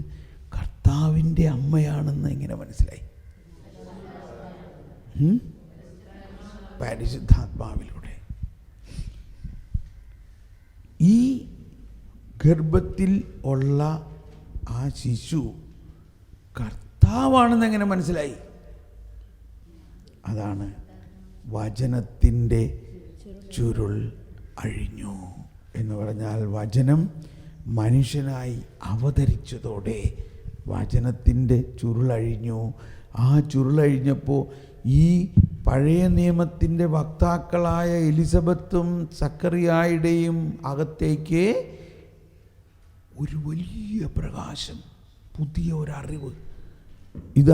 കർത്താവിൻ്റെ അമ്മയാണെന്ന് എങ്ങനെ മനസ്സിലായി? പരിശുദ്ധാത്മാവിലൂടെ. ഈ ഗർഭത്തിൽ ഉള്ള ആ ശിശു കർത്താവാണെന്ന് എങ്ങനെ മനസ്സിലായി? അതാണ് വചനത്തിൻ്റെ ചുരുൾ അഴിഞ്ഞു എന്ന് പറഞ്ഞാൽ, വചനം മനുഷ്യനായി അവതരിച്ചതോടെ വചനത്തിൻ്റെ ചുരുളഴിഞ്ഞു. ആ ചുരുളഴിഞ്ഞപ്പോൾ ഈ പഴയ നിയമത്തിൻ്റെ വക്താക്കളായ എലിസബത്തും സക്കറിയായുടെയും അകത്തേക്ക് ഒരു വലിയ പ്രകാശം, പുതിയ ഒരറിവ്. ഇത്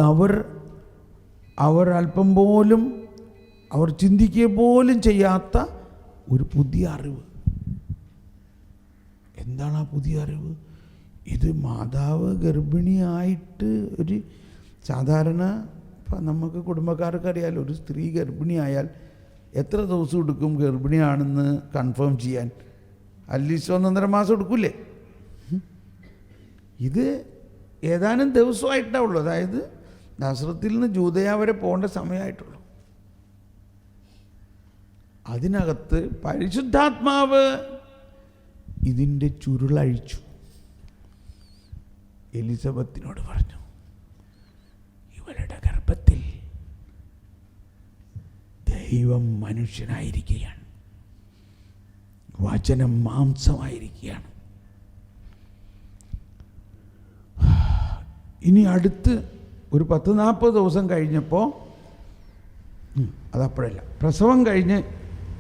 അവർ അല്പം പോലും അവർ ചിന്തിക്കുക പോലും ചെയ്യാത്ത ഒരു പുതിയ അറിവ്. എന്താണ് ആ പുതിയ അറിവ്? ഇത് മാതാവ് ഗർഭിണിയായിട്ട് ഒരു സാധാരണ നമുക്ക് കുടുംബക്കാർക്ക് അറിയാലോ, ഒരു സ്ത്രീ ഗർഭിണിയായാൽ എത്ര ദിവസം എടുക്കും ഗർഭിണിയാണെന്ന് കൺഫേം ചെയ്യാൻ? അറ്റ്ലീസ്റ്റ് 1.5 മാസം എടുക്കൂലേ? ഇത് ഏതാനും ദിവസമായിട്ടാവുള്ളൂ. അതായത് നസ്രത്തിൽ നിന്ന് ജൂദയ വരെ പോകേണ്ട സമയമായിട്ടുള്ളൂ. അതിനകത്ത് പരിശുദ്ധാത്മാവ് ഇതിൻ്റെ ചുരുളഴിച്ചു. എലിസബത്തിനോട് പറഞ്ഞു, ഇവളുടെ ഗർഭത്തിൽ ദൈവം മനുഷ്യനായിരിക്കുകയാണ്, വചനം മാംസമായിരിക്കുകയാണ്. ഇനി അടുത്ത് ഒരു 10-40 ദിവസം കഴിഞ്ഞപ്പോൾ, അതപ്പോഴല്ല, പ്രസവം കഴിഞ്ഞ്,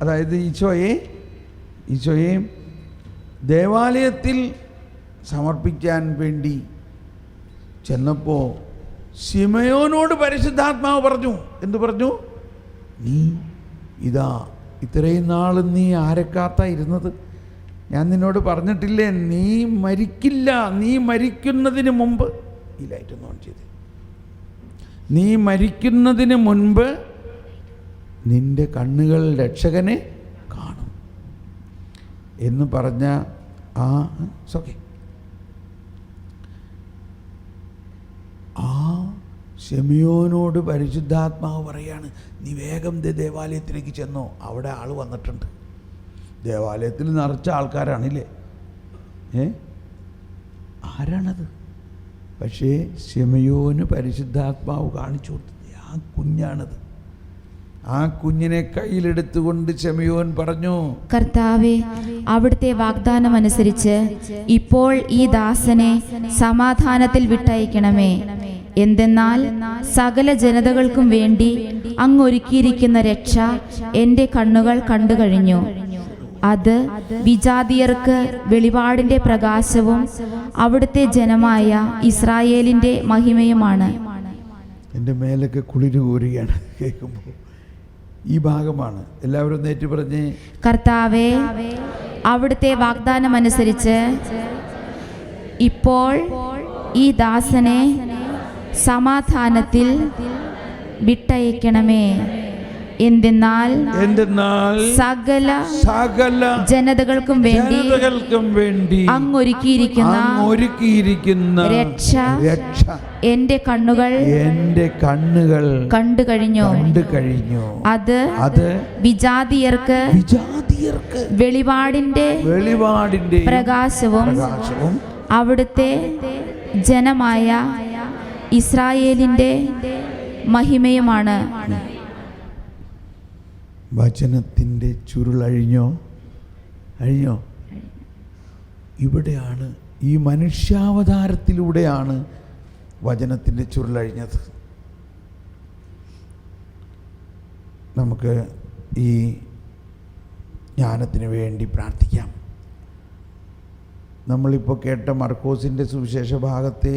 അതായത് ഈശോയെ ദേവാലയത്തിൽ സമർപ്പിക്കാൻ വേണ്ടി ചെന്നപ്പോൾ ശിമയോനോട് പരിശുദ്ധാത്മാവ് പറഞ്ഞു. എന്തു പറഞ്ഞു? നീ ഇത്രയും നാൾ നീ ആരക്കാത്ത ഇരുന്നത്? ഞാൻ നിന്നോട് പറഞ്ഞിട്ടില്ലേ, നീ മരിക്കില്ല. നീ മരിക്കുന്നതിന് മുമ്പ് ഈ ലൈറ്റ് ഒന്ന് ഓൺ ചെയ്ത്, നീ മരിക്കുന്നതിന് മുൻപ് നിന്റെ കണ്ണുകൾ രക്ഷകനെ കാണും എന്ന് പറഞ്ഞ ആ ശിമയോനോട് പരിശുദ്ധാത്മാവ് പറയാണ്, നീ വേഗം ദേവാലയത്തിലേക്ക് ചെന്നോ, അവിടെ ആൾ വന്നിട്ടുണ്ട്. ദേവാലയത്തിൽ നിറച്ച ആൾക്കാരാണില്ലേ? ആരാണത്? പക്ഷേ ശിമയോന് പരിശുദ്ധാത്മാവ് കാണിച്ചു കൊടുത്തത് ആ കുഞ്ഞാണത്. ആ കുഞ്ഞിനെ കയ്യിലെടുത്തുകൊണ്ട് ശിമയോൻ പറഞ്ഞു, കർത്താവേ, അവിടുത്തെ വാഗ്ദാനം അനുസരിച്ച് ഇപ്പോൾ ഈ ദാസനെ സമാധാനത്തിൽ വിട്ടയക്കണമേ. എന്തെന്നാൽ സകല ജനതകൾക്കും വേണ്ടി അങ്ങ് ഒരുക്കിയിരിക്കുന്ന രക്ഷ എൻ്റെ കണ്ണുകൾ കണ്ടു കഴിഞ്ഞു. അത് വിജാതിയർക്ക് വെളിപാടിന്റെ പ്രകാശവും അവിടുത്തെ ജനമായ ഇസ്രായേലിന്റെ മഹിമയുമാണ്. എൻ്റെ മേലൊക്കെ കുളിര് കോരുകയാണ് കേൾക്കുമ്പോൾ. ഈ ഭാഗമാണ്. എല്ലാവരും നേറ്റ് പറഞ്ഞ്, കർത്താവേ, അവിടുത്തെ വാഗ്ദാനം അനുസരിച്ച് ഇപ്പോൾ ഈ ദാസനെ സമാധാനത്തിൽ വിട്ടയക്കണമേ. എന്തെന്നാൽ സകല ജനതകൾക്കും വേണ്ടി അങ്ങൊരുക്കിയിരിക്കുന്ന രക്ഷ എന്റെ കണ്ണുകൾ കണ്ടു കഴിഞ്ഞു. അത് വിജാതിയർക്ക് വെളിപാടിന്റെ പ്രകാശവും അവിടുത്തെ ജനമായ ഇസ്രായേലിന്റെ മഹിമയുമാണ്. വചനത്തിൻ്റെ ചുരുളഴിഞ്ഞോ? ഇവിടെയാണ്, ഈ മനുഷ്യാവതാരത്തിലൂടെയാണ് വചനത്തിൻ്റെ ചുരുളഴിഞ്ഞത്. നമുക്ക് ഈ ജ്ഞാനത്തിന് വേണ്ടി പ്രാർത്ഥിക്കാം. നമ്മളിപ്പോൾ കേട്ട മർക്കോസിൻ്റെ സുവിശേഷ ഭാഗത്തെ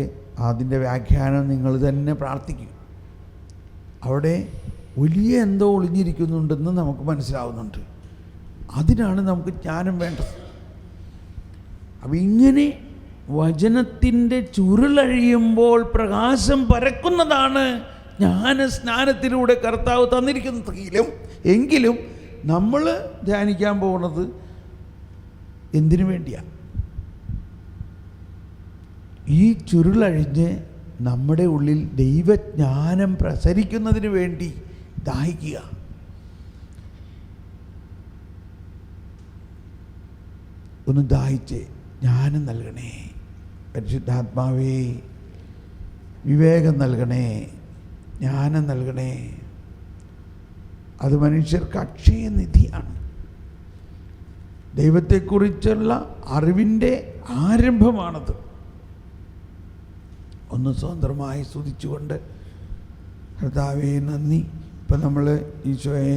അതിൻ്റെ വ്യാഖ്യാനം നിങ്ങൾ തന്നെ പ്രാർത്ഥിക്കും. അവിടെ വലിയ എന്തോ ഒളിഞ്ഞിരിക്കുന്നുണ്ടെന്ന് നമുക്ക് മനസ്സിലാവുന്നുണ്ട്. അതിനാണ് നമുക്ക് ജ്ഞാനം വേണ്ടത്. അപ്പം ഇങ്ങനെ വചനത്തിൻ്റെ ചുരുളഴിയുമ്പോൾ പ്രകാശം പരക്കുന്നതാണ് ജ്ഞാനസ്നാനത്തിലൂടെ കർത്താവ് തന്നിരിക്കുന്നതെങ്കിലും എങ്കിലും നമ്മൾ ധ്യാനിക്കാൻ പോകുന്നത് എന്തിനു വേണ്ടിയാണ്? ഈ ചുരുളഴിഞ്ഞ് നമ്മുടെ ഉള്ളിൽ ദൈവജ്ഞാനം പ്രസരിക്കുന്നതിന് വേണ്ടി ദാഹിക്കുക. ഒന്ന് ദാഹിച്ച് ജ്ഞാനം നൽകണേ പരിശുദ്ധാത്മാവേ, വിവേകം നൽകണേ, ജ്ഞാനം നൽകണേ. അത് മനുഷ്യർക്ക് അക്ഷയനിധിയാണ്. ദൈവത്തെക്കുറിച്ചുള്ള അറിവിൻ്റെ ആരംഭമാണത്. ഒന്ന് സ്വതന്ത്രമായി സ്തുതിച്ചുകൊണ്ട് കർത്താവേ നന്ദി. ഇപ്പം നമ്മൾ ഈശോയെ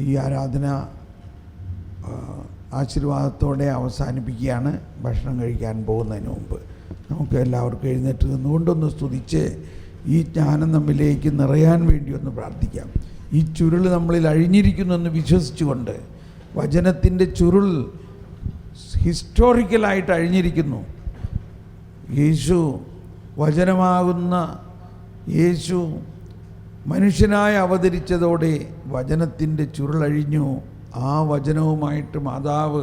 ഈ ആരാധന ആശീർവാദത്തോടെ അവസാനിപ്പിക്കുകയാണ്. ഭക്ഷണം കഴിക്കാൻ പോകുന്നതിന് മുമ്പ് നമുക്ക് എല്ലാവർക്കും എഴുന്നേറ്റ് നിന്നുകൊണ്ടൊന്ന് സ്തുതിച്ച് ഈ ജ്ഞാനം നമ്മിലേക്ക് നിറയാൻ വേണ്ടി ഒന്ന് പ്രാർത്ഥിക്കാം. ഈ ചുരുൾ നമ്മളിൽ അഴിഞ്ഞിരിക്കുന്നെന്ന് വിശ്വസിച്ചുകൊണ്ട്, വചനത്തിൻ്റെ ചുരുൾ ഹിസ്റ്റോറിക്കലായിട്ട് അഴിഞ്ഞിരിക്കുന്നു. യേശു വചനമാകുന്ന യേശു മനുഷ്യനായി അവതരിച്ചതോടെ വചനത്തിൻ്റെ ചുരുളഴിഞ്ഞു. ആ വചനവുമായിട്ട് മാതാവ്,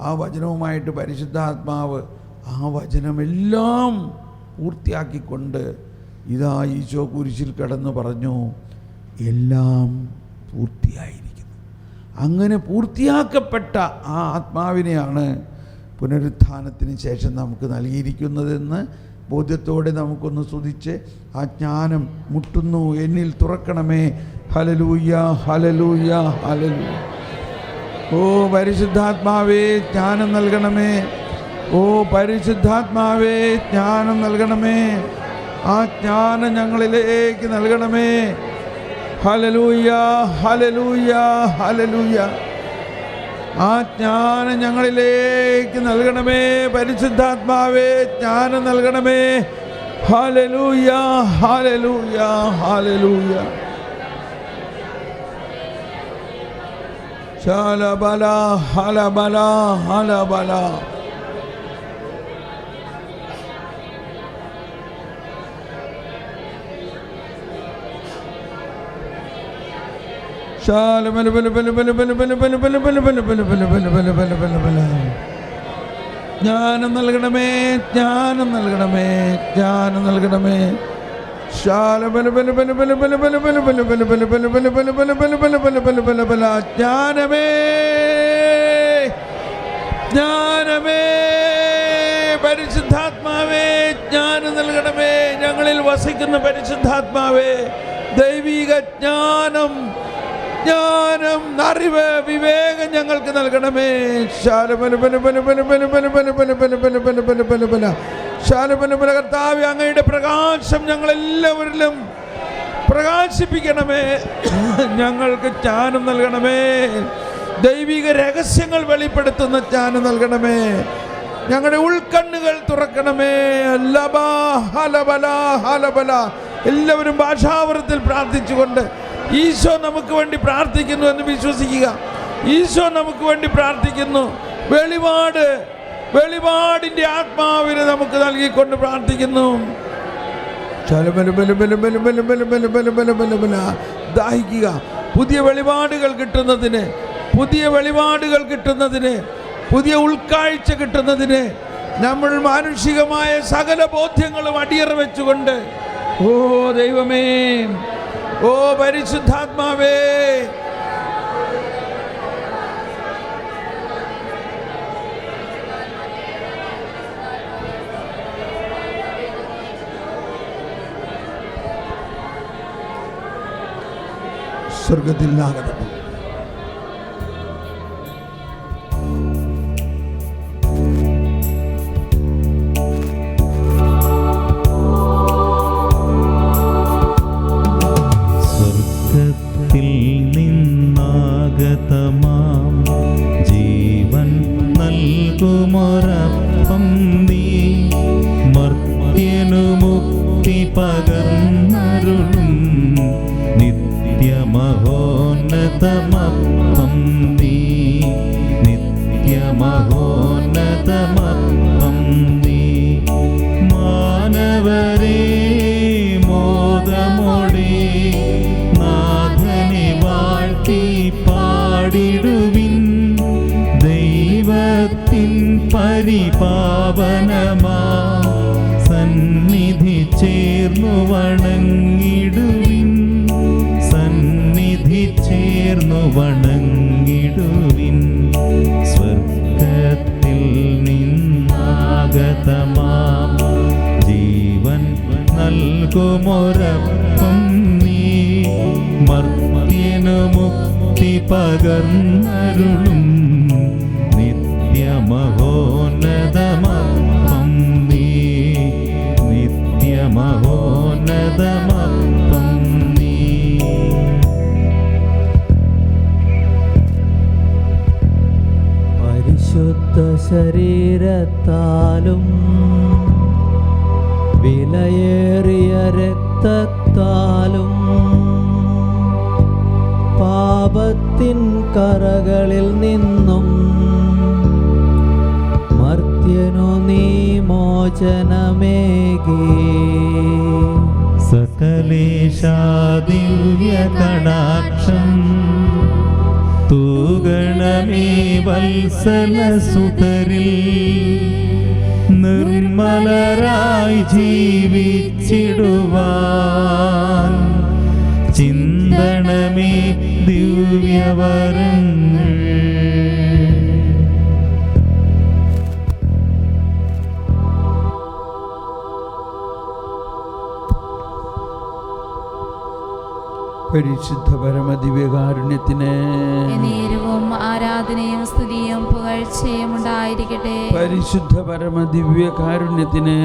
ആ വചനവുമായിട്ട് പരിശുദ്ധാത്മാവ്, ആ വചനമെല്ലാം പൂർത്തിയാക്കിക്കൊണ്ട് ഇതാ ഈശോ കുരിശിൽ കിടന്ന് പറഞ്ഞു, എല്ലാം പൂർത്തിയായിരിക്കുന്നു. അങ്ങനെ പൂർത്തിയാക്കപ്പെട്ട ആ ആത്മാവിനെയാണ് പുനരുത്ഥാനത്തിന് ശേഷം നമുക്ക് നൽകിയിരിക്കുന്നതെന്ന് ബോധ്യത്തോടെ നമുക്കൊന്ന് സ്തുതിച്ച് ആ ജ്ഞാനം മുട്ടുന്നു. എന്നിൽ തുറക്കണമേ. Hallelujah, hallelujah, hallelujah. ഓ പരിശുദ്ധാത്മാവേ ജ്ഞാനം നൽകണമേ. ഓ പരിശുദ്ധാത്മാവേ ജ്ഞാനം നൽകണമേ. ആ ജ്ഞാനം ഞങ്ങളിലേക്ക് നൽകണമേ. Hallelujah, hallelujah, hallelujah. ആ ജ്ഞാനം ഞങ്ങളിലേക്ക് നൽകണമേ. പരിശുദ്ധാത്മാവേ ജ്ഞാനം നൽകണമേ. Hallelujah, hallelujah, hallelujah. ശലബല ഹലബല ഹലബല. ജ്ഞാനം നൽകണമേ, ജ്ഞാനം നൽകണമേ, ജ്ഞാനം നൽകണമേ. ജ്ഞാനമേ, ജ്ഞാനമേ, പരിശുദ്ധാത്മാവേ ജ്ഞാനം നൽകണമേ. ഞങ്ങളിൽ വസിക്കുന്ന പരിശുദ്ധാത്മാവേ ദൈവിക ജ്ഞാനം, ജ്ഞാനം, അറിവ്, വിവേകം ഞങ്ങൾക്ക് നൽകണമേ. കർത്താവേ അങ്ങയുടെ പ്രകാശം ഞങ്ങളെല്ലാവരിലും പ്രകാശിപ്പിക്കണമേ. ഞങ്ങൾക്ക് ജ്ഞാനം നൽകണമേ. ദൈവിക രഹസ്യങ്ങൾ വെളിപ്പെടുത്തുന്ന ജ്ഞാനം നൽകണമേ. ഞങ്ങളുടെ ഉൾക്കണ്ണുകൾ തുറക്കണമേ. ലബാ ഹലബല ഹലബല. എല്ലാവരും ഭാഷാവരത്തിൽ പ്രാർത്ഥിച്ചുകൊണ്ട് ഈശോ നമുക്ക് വേണ്ടി പ്രാർത്ഥിക്കുന്നു എന്ന് വിശ്വസിക്കുക. ഈശോ നമുക്ക് വേണ്ടി പ്രാർത്ഥിക്കുന്നു. വെളിപാടിൻ്റെ ആത്മാവിനെ നമുക്ക് നൽകിക്കൊണ്ട് പ്രാർത്ഥിക്കുന്നു. ദാഹിക്കുക പുതിയ വെളിപാടുകൾ കിട്ടുന്നതിന്, പുതിയ വെളിപാടുകൾ കിട്ടുന്നതിന്, പുതിയ ഉൾക്കാഴ്ച കിട്ടുന്നതിന് നമ്മൾ മാനുഷികമായ സകല ബോധ്യങ്ങളും അടിയറ വെച്ചുകൊണ്ട്, ഓ ദൈവമേ, ഓ പരിശുദ്ധാത്മാവേ, സ്വർഗത്തിൽ നാഗതം ജീവൻ നൽകുമൊരപ്പം നീ, മർത്യനു മുക്തി പകർന്നരുളും നിത്യമഹോന്നതമപ്പം നീ, നിത്യമഹോന്നതമപ്പം പാടിടുവിൻ ദൈവത്തിൻ പരിപാവനമാ സന്നിധി ചേർന്നു വണങ്ങിടുവിൻ സന്നിധി ചേർന്നു വണങ്ങിടുവിൻ സ്വർഗത്തിൽ നിന്നാഗതമാം ജീവൻ നൽകുമൊരപ്പം നീ മർത്യനു മുക്തി പകർന്നരുളും നിത്യമഹോന്നതമപ്പം നീ നിത്യമഹോന്നതമപ്പം നീ. പരിശുദ്ധ ശരീരത്താലും വിലയേറിയ രക്തത്താലും പാപത്തിൻ കറകളിൽ നിന്നും മർത്യനു നീ മോചനമേകി സകലേശാ ദിവ്യ കടാക്ഷം തൂഗണമേ വത്സലസുതരിൽ നിർമ്മലരായി ജീവിച്ചിടുവാൻ ചിന്തണമേ ദിവ്യവരങ്ങൾ. പരിശുദ്ധ പരമദിവ്യകാരുണ്യത്തിന് നേരവും ആരാധനയും സ്തുതിയും പുകഴ്ചയും ഉണ്ടായിരിക്കട്ടെ. പരിശുദ്ധ പരമദിവ്യകാരുണ്യത്തിന്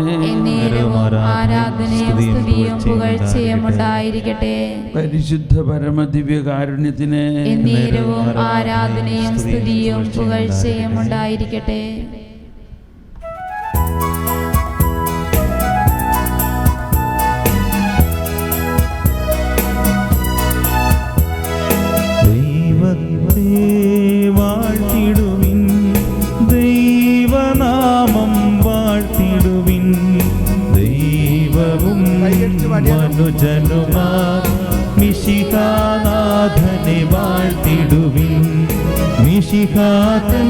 നേരവും ആരാധനയും സ്തുതിയും പുകഴ്ചയും ഉണ്ടായിരിക്കട്ടെ. പരിശുദ്ധ പരമദിവ്യകാരുണ്യത്തിന് നേരവും ആരാധനയും സ്തുതിയും പുകഴ്ചയും ഉണ്ടായിരിക്കട്ടെ. വാഴ്ത്തിടുവിൻ ദൈവനാമം വാഴ്ത്തിടുവിൻ ദൈവവും മനുജനുമാ മിശിഹാനാഥനെ വാഴ്ത്തിടുവിൻ മിശിഹാതൻ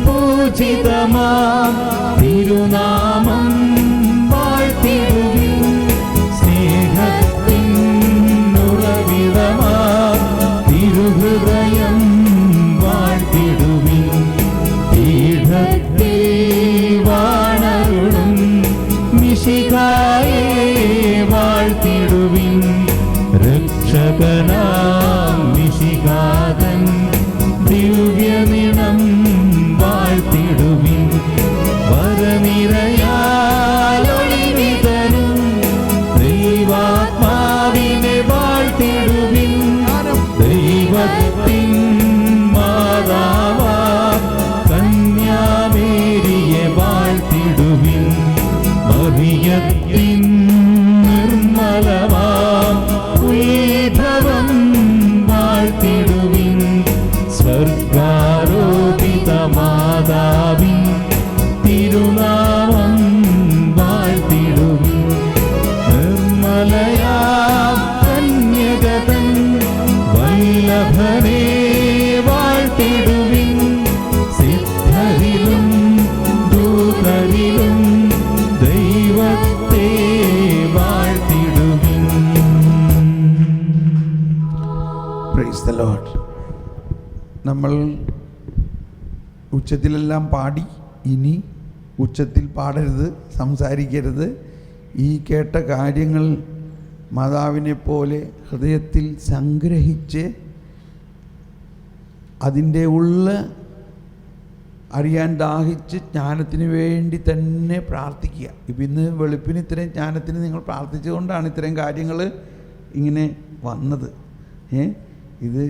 പൂജിതമാ തിരുനാമം വാഴ്ത്തിടുവിൻ സ്നേഹത്തിൻ ഉറവിടമാ തിരുഹൃദയം വാഴ്ത്തിടുവിൻ പീഠത്തിൽ വാണരുളും മിശിഹായെ വാഴ്ത്തിടുവിൻ രക്ഷകനാം മിശിഹാതൻ ദിവ്യനിണം വാഴ്ത്തിടുവിൻ വരനിരയാലൊളിവിതരും ദൈവാത്മാവിനെ വാഴ്ത്തിടുവിൻ ദൈവത്തിൻ മാതാവാ കന്യാമേരിയെ വാഴ്ത്തിടുവിൻ മറിയത്തിൻ നിർമ്മലമാം ഉത്ഭവം വാഴ്ത്തിടുവിൻ സ്വർഗാരോപിത മാതാവിൻ തിരുനാമം വാഴ്ത്തിടുവിൻ നിർമ്മലയാം കന്യകതൻ വല്ലഭനെ വാഴ്ത്തിടുവിൻ സിദ്ധരിലും ദൂതരിലും ദൈവത്തെ വാഴ്ത്തിടുവിൻ. Praise the lord. നമ്മൾ ഉച്ചത്തിലെല്ലാം പാടി, ഇനി ഉച്ചത്തിൽ പാടരുത്, സംസാരിക്കരുത്. ഈ കേട്ട കാര്യങ്ങൾ മാതാവിനെ പോലെ ഹൃദയത്തിൽ സംഗ്രഹിച്ച് അതിൻ്റെ ഉള്ള അറിയാൻ ദാഹിച്ച് ജ്ഞാനത്തിന് വേണ്ടി തന്നെ പ്രാർത്ഥിക്കുക. ഇപ്പം ഇന്ന് വെളുപ്പിന് ഇത്രയും ജ്ഞാനത്തിന് നിങ്ങൾ പ്രാർത്ഥിച്ചുകൊണ്ടാണ് ഇത്രയും കാര്യങ്ങൾ ഇങ്ങനെ വന്നത്. ഇത്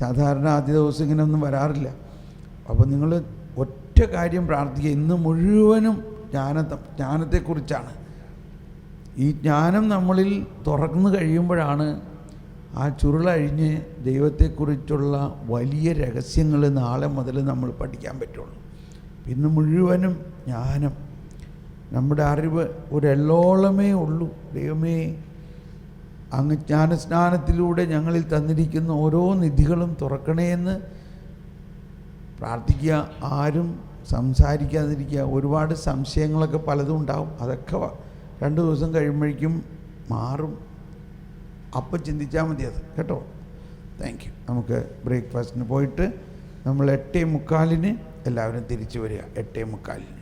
സാധാരണ ആദ്യ ദിവസം ഇങ്ങനെ ഒന്നും വരാറില്ല. അപ്പോൾ നിങ്ങൾ ഒറ്റ കാര്യം പ്രാർത്ഥിക്കുക. ഇന്ന് മുഴുവനും ജ്ഞാനത്തെക്കുറിച്ചാണ്. ഈ ജ്ഞാനം നമ്മളിൽ തുറന്നു കഴിയുമ്പോഴാണ് ആ ചുരുളഴിഞ്ഞ് ദൈവത്തെക്കുറിച്ചുള്ള വലിയ രഹസ്യങ്ങൾ നാളെ മുതൽ നമ്മൾ പഠിക്കാൻ പറ്റുള്ളൂ. ഇന്ന് മുഴുവനും ജ്ഞാനം, നമ്മുടെ അറിവ് ഒരെല്ലോളമേ ഉള്ളൂ. ദൈവമേ, അങ്ങ് ജ്ഞാനസ്നാനത്തിലൂടെ ഞങ്ങളിൽ തന്നിരിക്കുന്ന ഓരോ നിധികളും തുറക്കണേ എന്ന് പ്രാർത്ഥിക്കുക. ആരും സംസാരിക്കാതിരിക്കുക. ഒരുപാട് സംശയങ്ങളൊക്കെ പലതും ഉണ്ടാവും. അതൊക്കെ 2 ദിവസം കഴിയുമ്പോഴേക്കും മാറും. അപ്പം ചിന്തിച്ചാൽ മതി അത്, കേട്ടോ. Thank you. നമുക്ക് ബ്രേക്ക്ഫാസ്റ്റിന് പോയിട്ട് നമ്മൾ 8:45 എല്ലാവരും തിരിച്ചു വരിക. 8:45.